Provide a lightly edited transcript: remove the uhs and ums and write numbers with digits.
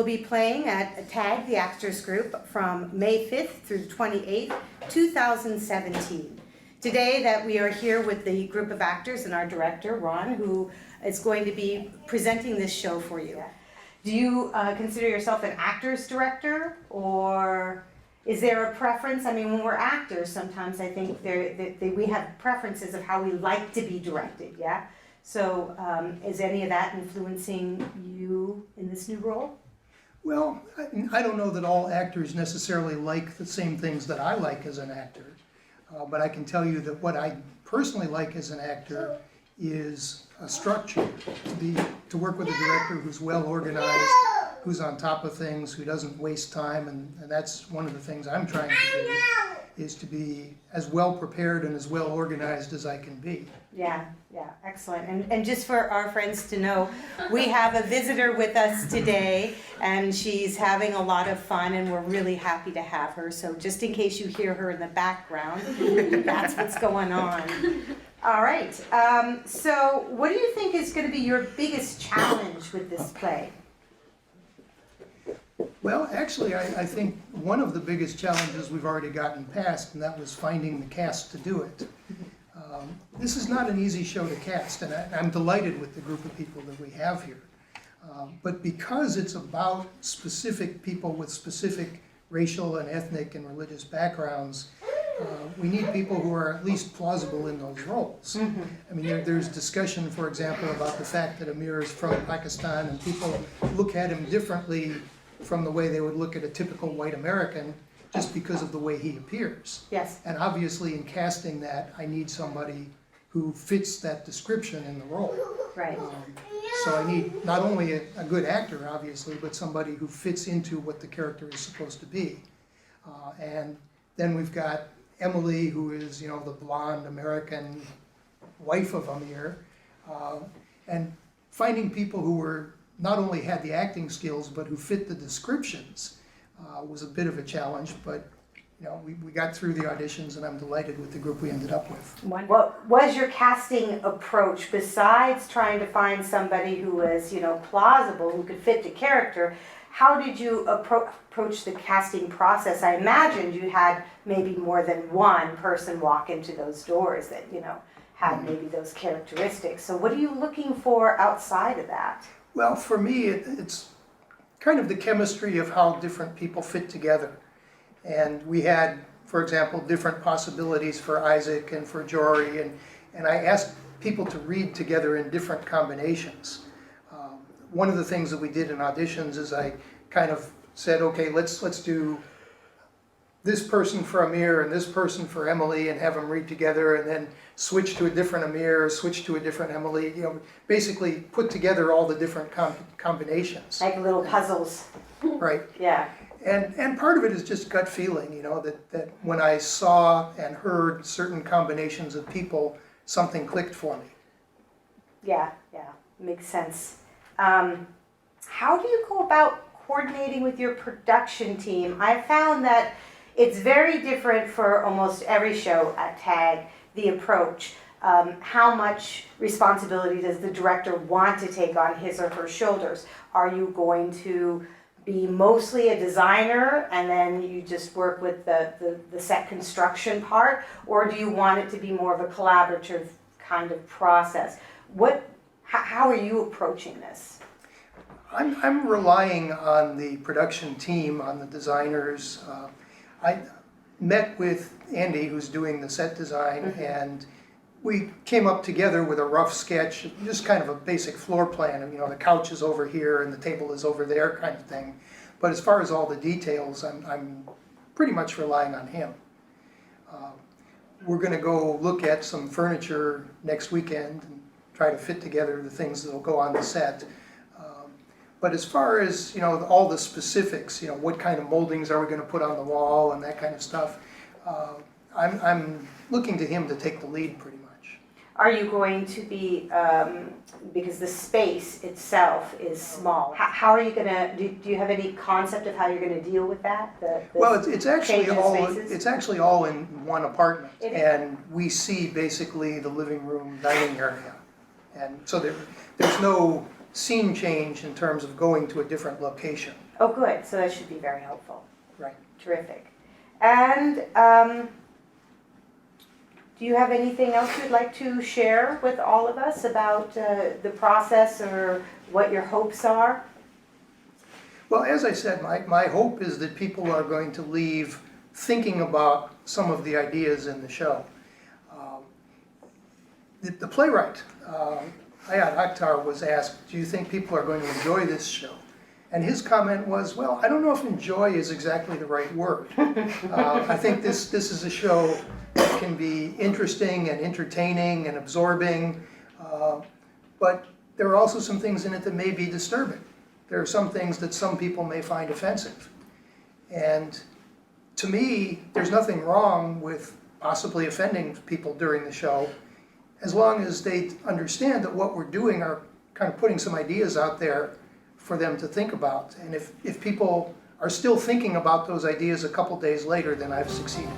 will be playing at TAG, the Actors Group, from May 5th through 28th, 2017. Today that we are here with the group of actors and our director, Ron, who is going to be presenting this show for you. Do you consider yourself an actor's director, or is there a preference? I mean, when we're actors, sometimes I think we have preferences of how we like to be directed, yeah? So is any of that influencing you in this new role? Well, I don't know that all actors necessarily like the same things that I like as an actor, but I can tell you that what I personally like as an actor is a structure, to work with a director who's well organized, who's on top of things, who doesn't waste time, and that's one of the things I'm trying to do, is to be as well prepared and as well organized as I can be. Yeah, excellent. And just for our friends to know, we have a visitor with us today, and she's having a lot of fun, and we're really happy to have her. So just in case you hear her in the background, that's what's going on. All right, so what do you think is going to be your biggest challenge with this play? Well, actually, I think one of the biggest challenges we've already gotten past, and that was finding the cast to do it. This is not an easy show to cast, and I'm delighted with the group of people that we have here. But because it's about specific people with specific racial and ethnic and religious backgrounds, we need people who are at least plausible in those roles. Mm-hmm. I mean, there's discussion, for example, about the fact that Amir is from Pakistan, and people look at him differently from the way they would look at a typical white American, just because of the way he appears. Yes. And obviously in casting that, I need somebody who fits that description in the role. Right. So I need not only a good actor, obviously, but somebody who fits into what the character is supposed to be. And then we've got Emily, who is, the blonde American wife of Amir. And finding people who were not only had the acting skills, but who fit the descriptions was a bit of a challenge, but we got through the auditions, and I'm delighted with the group we ended up with. What was your casting approach, besides trying to find somebody who was, plausible, who could fit the character? How did you approach the casting process? I imagined you had maybe more than one person walk into those doors that, had maybe those characteristics. So what are you looking for outside of that? Well, for me, it's kind of the chemistry of how different people fit together. And we had, for example, different possibilities for Isaac and for Jory, and I asked people to read together in different combinations. One of the things that we did in auditions is I kind of said, okay, let's do this person for Amir and this person for Emily, and have them read together, and then switch to a different Amir, switch to a different Emily, basically put together all the different combinations. Like little puzzles. Right. Yeah. And part of it is just gut feeling, that when I saw and heard certain combinations of people, something clicked for me. Yeah, makes sense. How do you go about coordinating with your production team? I found that it's very different for almost every show at TAG, the approach. How much responsibility does the director want to take on his or her shoulders? Are you going to be mostly a designer and then you just work with the set construction part? Or do you want it to be more of a collaborative kind of process? How are you approaching this? I'm relying on the production team, on the designers. I met with Andy, who's doing the set design, mm-hmm. and we came up together with a rough sketch, just kind of a basic floor plan. The couch is over here and the table is over there kind of thing. But as far as all the details, I'm pretty much relying on him. We're going to go look at some furniture next weekend and try to fit together the things that will go on the set. But as far as, all the specifics, what kind of moldings are we going to put on the wall and that kind of stuff, I'm looking to him to take the lead pretty much. Are you going to be, because the space itself is small, how are you going to, do you have any concept of how you're going to deal with that? Well, it's actually all in one apartment, and we see basically the living room, dining area. And so there's no scene change in terms of going to a different location. Oh, good. So that should be very helpful. Right. Terrific. And do you have anything else you'd like to share with all of us about the process or what your hopes are? Well, as I said, my hope is that people are going to leave thinking about some of the ideas in the show. The playwright, Hayat Akhtar, was asked, do you think people are going to enjoy this show? And his comment was, well, I don't know if enjoy is exactly the right word. I think this is a show that can be interesting and entertaining and absorbing, but there are also some things in it that may be disturbing. There are some things that some people may find offensive. And to me, there's nothing wrong with possibly offending people during the show, as long as they understand that what we're doing are kind of putting some ideas out there for them to think about. And if people are still thinking about those ideas a couple days later, then I've succeeded.